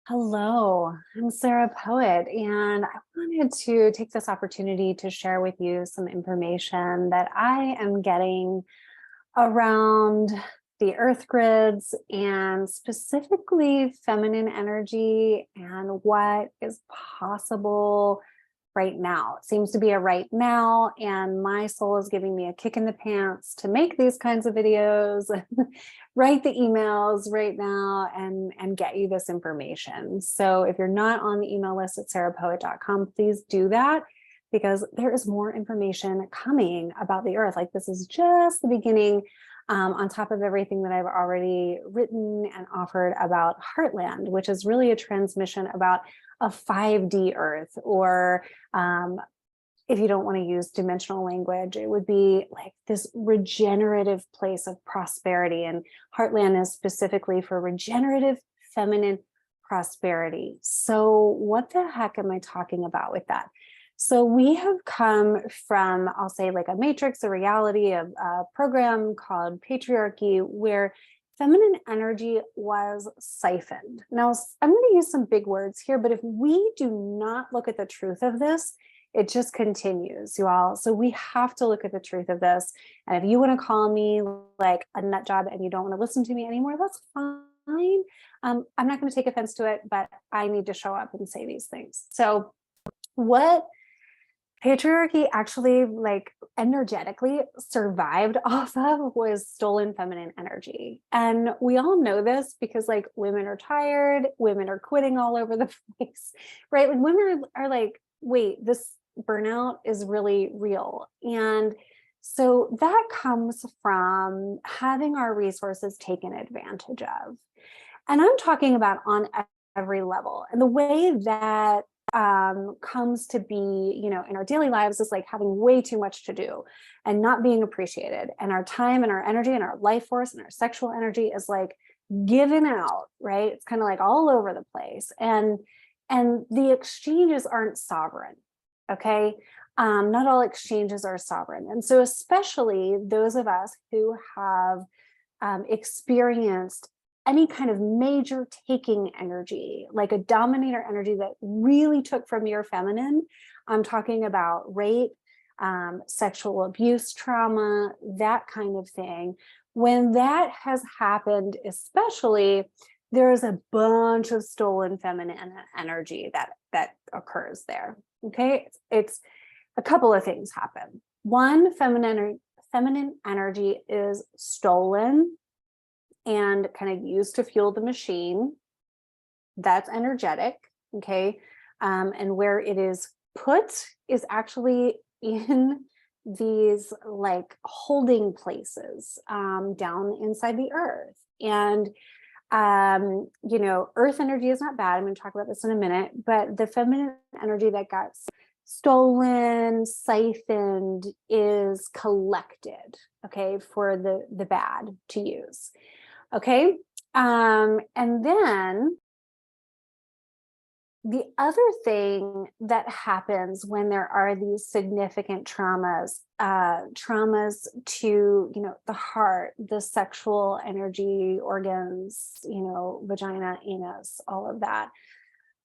Hello, I'm Sarah Poet, and I wanted to take this opportunity to share with you some information that I am getting around the earth grids and specifically feminine energy and what is possible right now. It seems to be a right now, and my soul is giving me a kick in the pants to make these kinds of videos, write the emails right now, and get you this information. So if you're not on the email list at sarahpoet.com, please do that, because there is more information coming about the earth. Like, this is just the beginning, on top of everything that I've already written and offered about Heartland, which is really a transmission about a 5D earth, or if you don't want to use dimensional language, it would be like this regenerative place of prosperity. And Heartland is specifically for regenerative feminine prosperity. So what the heck am I talking about with that? So we have come from, I'll say, like a matrix, a reality of a program called patriarchy, where feminine energy was siphoned. Now, I'm going to use some big words here, but if we do not look at the truth of this, it just continues, you all. So we have to look at the truth of this. And if you want to call me like a nut job and you don't want to listen to me anymore, that's fine. I'm not going to take offense to it, but I need to show up and say these things. So what patriarchy actually, like, energetically survived off of was stolen feminine energy. And we all know this because, like, women are tired, women are quitting all over the place, right? Like, women are like, wait, this burnout is really real. And so that comes from having our resources taken advantage of. And I'm talking about on every level. And the way that comes to be, in our daily lives is like having way too much to do and not being appreciated. And our time and our energy and our life force and our sexual energy is like given out, right? It's kind of like all over the place. And the exchanges aren't sovereign, okay? Not all exchanges are sovereign. And so especially those of us who have experienced any kind of major taking energy, like a dominator energy that really took from your feminine. I'm talking about rape, sexual abuse trauma, that kind of thing. When that has happened, especially, there's a bunch of stolen feminine energy that occurs there. Okay, it's a couple of things happen. One, feminine energy is stolen and kind of used to fuel the machine. That's energetic, okay? And where it is put is actually in these like holding places down inside the earth. And earth energy is not bad. I'm going to talk about this in a minute, but the feminine energy that got stolen, siphoned, is collected, okay, for the bad to use. Okay. And then the other thing that happens when there are these significant traumas to, the heart, the sexual energy, organs, vagina, anus, all of that.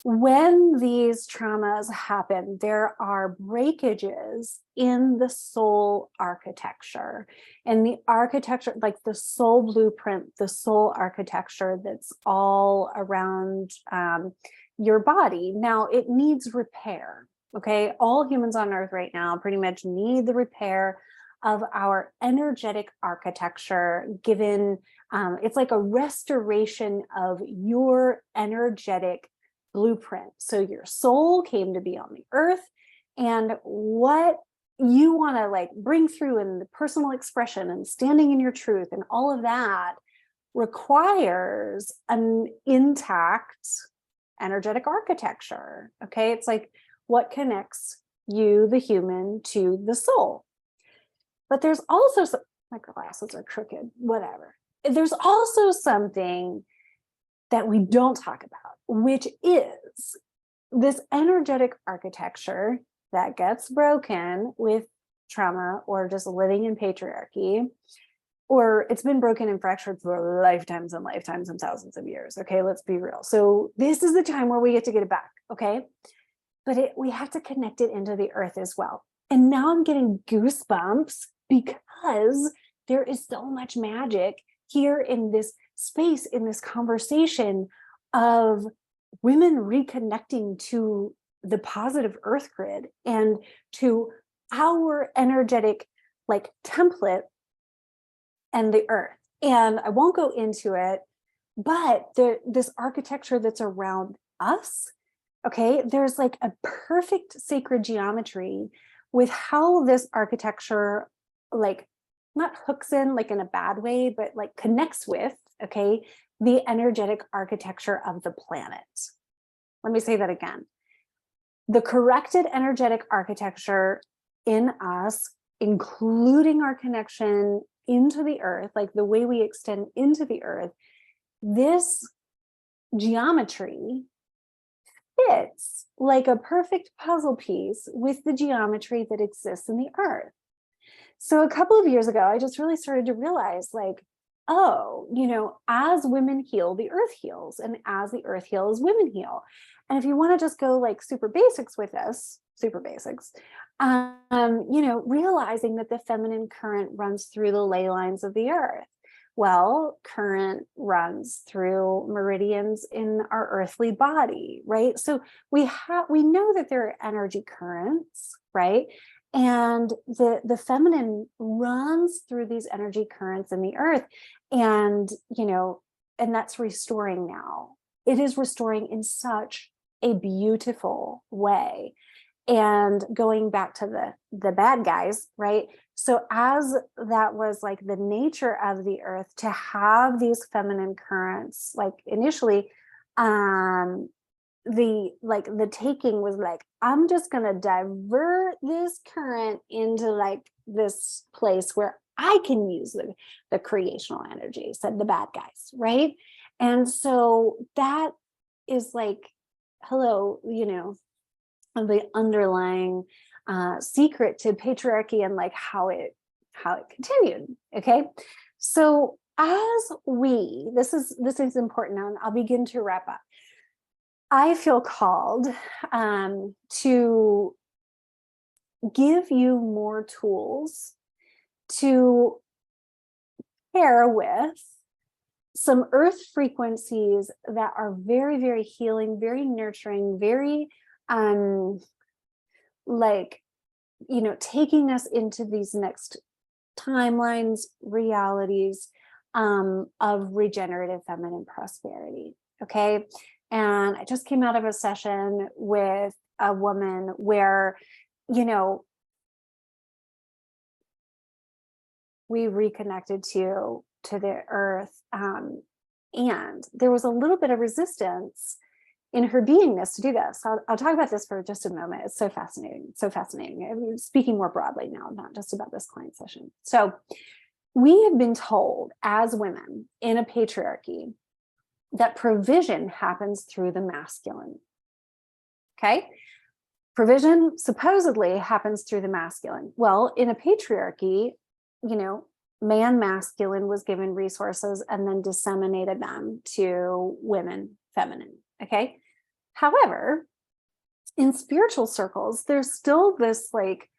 When these traumas happen, there are breakages in the soul architecture. And the architecture, like the soul blueprint, the soul architecture that's all around your body. Now, it needs repair, okay? All humans on earth right now pretty much need the repair of our energetic architecture, given it's like a restoration of your energetic blueprint. So your soul came to be on the earth, and what you want to like bring through in the personal expression and standing in your truth and all of that requires an intact energetic architecture. Okay, it's like what connects you, the human, to the soul. But there's also some, my glasses are crooked, whatever. There's also something that we don't talk about, which is this energetic architecture that gets broken with trauma or just living in patriarchy, or it's been broken and fractured for lifetimes and lifetimes and thousands of years. Okay, let's be real. So this is the time where we get to get it back. Okay, but we have to connect it into the earth as well. And now I'm getting goosebumps because there is so much magic here in this space, in this conversation of women reconnecting to the positive earth grid and to our energetic like template and the earth. And I won't go into it, but this architecture that's around us, okay, there's like a perfect sacred geometry with how this architecture like not hooks in like in a bad way, but like connects with, okay, the energetic architecture of the planet. Let me say that again. The corrected energetic architecture in us, including our connection into the earth, like the way we extend into the earth, this geometry fits like a perfect puzzle piece with the geometry that exists in the earth. So a couple of years ago, I just really started to realize like, oh, you know, as women heal, the earth heals. And as the earth heals, women heal. And if you want to just go like super basics with this, super basics, you know, realizing that the feminine current runs through the ley lines of the earth. Well, current runs through meridians in our earthly body, right? So we know that there are energy currents, right? And the feminine runs through these energy currents in the earth. And, you know, and that's restoring now. It is restoring in such a beautiful way. And going back to the bad guys, right? So as that was like the nature of the earth to have these feminine currents, like initially, the taking was like, I'm just gonna divert this current into like this place where I can use the creational energy, said the bad guys, right? And so that is like, hello, you know, the underlying secret to patriarchy and like how it continued. Okay, so as this is important now, and I'll begin to wrap up. I feel called to give you more tools to pair with some earth frequencies that are very, very healing, very nurturing, very like, you know, taking us into these next timelines, realities of regenerative feminine prosperity. Okay. And I just came out of a session with a woman where, you know, we reconnected to the earth. And there was a little bit of resistance in her beingness to do this. I'll talk about this for just a moment. It's so fascinating, so fascinating. I'm speaking more broadly now, not just about this client session. So we have been told as women in a patriarchy that provision happens through the masculine. Okay? Provision supposedly happens through the masculine. Well, in a patriarchy, you know, man masculine was given resources and then disseminated them to women feminine. Okay. However, in spiritual circles, there's still this like,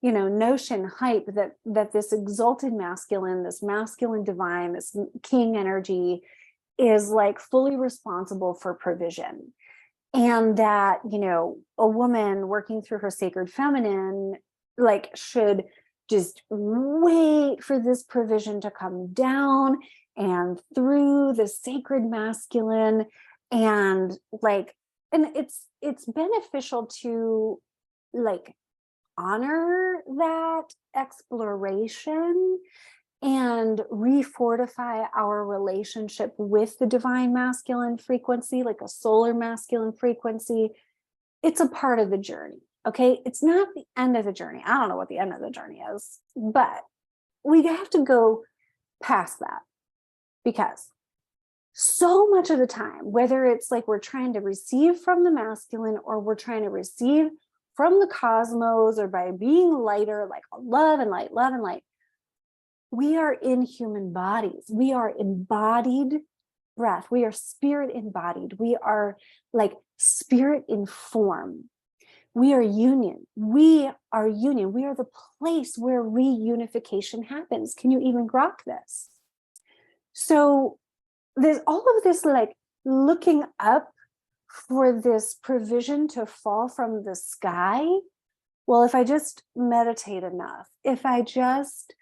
you know, notion hype that this exalted masculine, this masculine divine, this king energy is like fully responsible for provision. And that, you know, a woman working through her sacred feminine, like should just wait for this provision to come down and through the sacred masculine. And like, and it's beneficial to like honor that exploration and refortify our relationship with the divine masculine frequency, like a solar masculine frequency. It's a part of the journey. Okay. It's not the end of the journey. I don't know what the end of the journey is, but we have to go past that because so much of the time, whether it's like we're trying to receive from the masculine or we're trying to receive from the cosmos or by being lighter, like love and light, We are in human bodies. We are embodied breath. We are spirit embodied. We are like spirit in form. We are union. We are union. We are the place where reunification happens. Can you even grok this? So there's all of this like looking up for this provision to fall from the sky. Well, if I just meditate enough, if I just,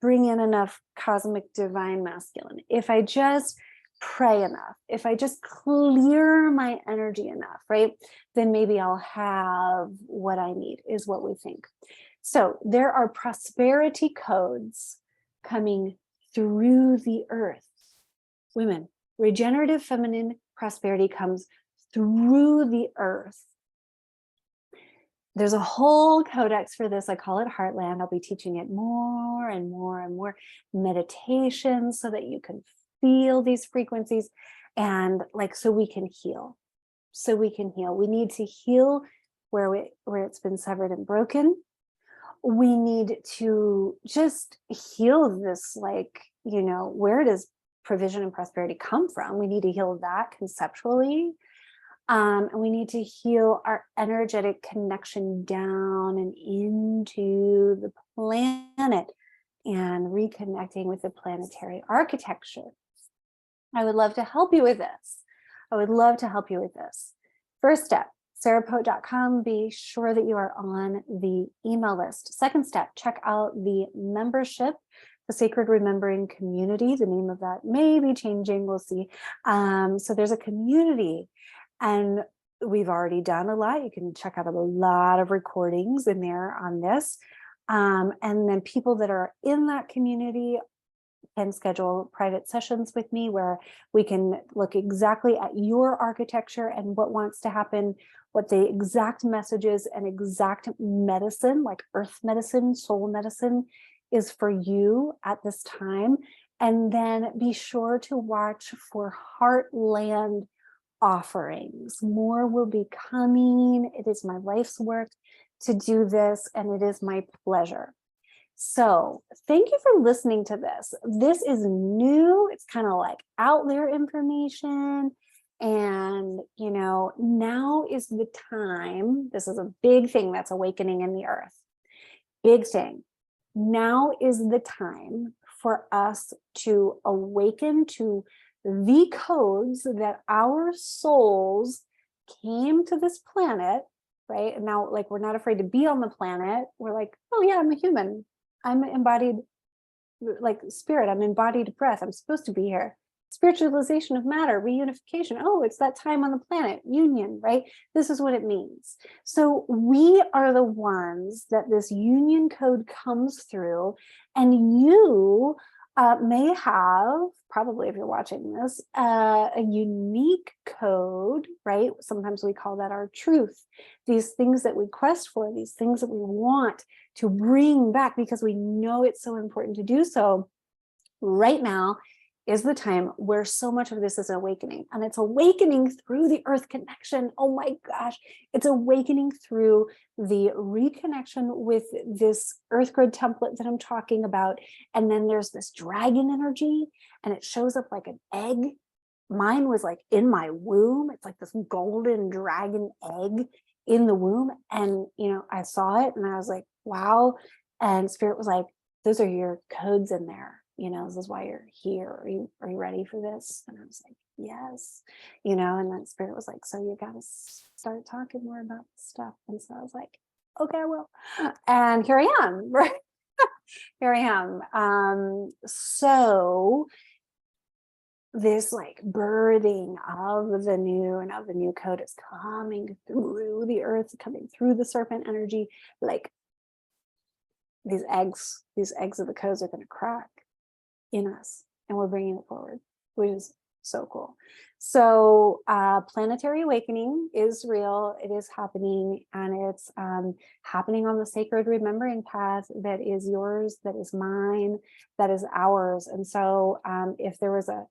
bring in enough cosmic divine masculine, if I just pray enough, if I just clear my energy enough, right, then maybe I'll have what I need, is what we think. So there are prosperity codes coming through the earth. Women, regenerative feminine prosperity comes through the earth. There's a whole codex for this. I call it Heartland. I'll be teaching it more and more and more meditations so that you can feel these frequencies and so we can heal. So we can heal. We need to heal where it's been severed and broken. We need to just heal this, where does provision and prosperity come from? We need to heal that conceptually. And we need to heal our energetic connection down and into the planet and reconnecting with the planetary architecture. I would love to help you with this. First step, sarahpoet.com. Be sure that you are on the email list. Second step, check out the membership, the Sacred Remembering Community. The name of that may be changing. We'll see. So there's a community. And we've already done a lot. You can check out a lot of recordings in there on this. And then people that are in that community can schedule private sessions with me where we can look exactly at your architecture and what wants to happen, what the exact messages and exact medicine, like earth medicine, soul medicine, is for you at this time. And then be sure to watch for Heartland offerings. More will be coming. It is my life's work to do this, and it is my pleasure. So thank you for listening to this. This is new. It's kind of like out there information. And, now is the time. This is a big thing that's awakening in the earth. Big thing. Now is the time for us to awaken to the codes that our souls came to this planet, right? And now, we're not afraid to be on the planet. We're like, oh yeah, I'm a human. I'm embodied, spirit. I'm embodied breath. I'm supposed to be here. Spiritualization of matter, reunification. Oh, it's that time on the planet, union, right? This is what it means. So we are the ones that this union code comes through, and you may have, probably if you're watching this, a unique code, right? Sometimes we call that our truth. These things that we quest for, these things that we want to bring back because we know it's so important to do so. Right now is the time where so much of this is awakening, and it's awakening through the earth connection. Oh my gosh, it's awakening through the reconnection with this earth grid template that I'm talking about. And then there's this dragon energy, and it shows up like an egg. Mine was in my womb. It's like this golden dragon egg in the womb. And, I saw it and I was like, wow. And Spirit was like, those are your codes in there. This is why you're here. Are you ready for this? And I was like, yes, and then Spirit was like, so you got to start talking more about this stuff. And so I was like, okay, I will. And here I am, right? Here I am. So this birthing of the new and of the new code is coming through the earth, coming through the serpent energy. These eggs of the codes are going to crack in us, and we're bringing it forward, which is so cool. So planetary awakening is real. It is happening, and it's happening on the sacred remembering path that is yours, that is mine, that is ours. And so if there was a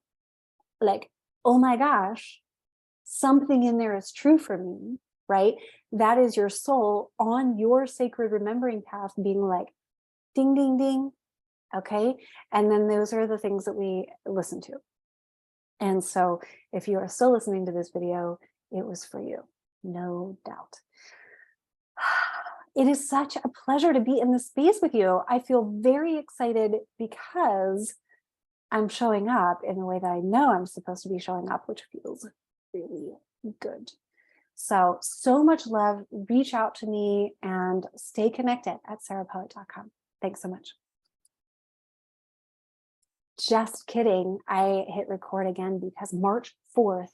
oh my gosh, something in there is true for me, right? That is your soul on your sacred remembering path being like, ding, ding, ding. Okay. And then those are the things that we listen to. And so if you are still listening to this video, it was for you, no doubt. It is such a pleasure to be in this space with you. I feel very excited because I'm showing up in the way that I know I'm supposed to be showing up, which feels really good. So much love. Reach out to me and stay connected at sarahpoet.com. Thanks so much. Just kidding. I hit record again because March 4th,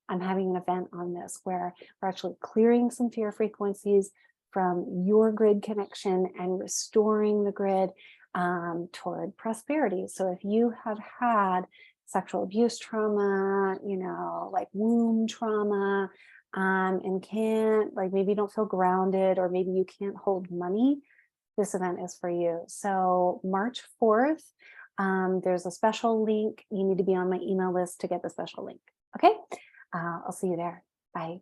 I'm having an event on this where we're actually clearing some fear frequencies from your grid connection and restoring the grid toward prosperity. So if you have had sexual abuse trauma, like womb trauma, and can't, like maybe you don't feel grounded, or maybe you can't hold money, this event is for you. So March 4th, there's a special link. You need to be on my email list to get the special link. Okay, I'll see you there. Bye.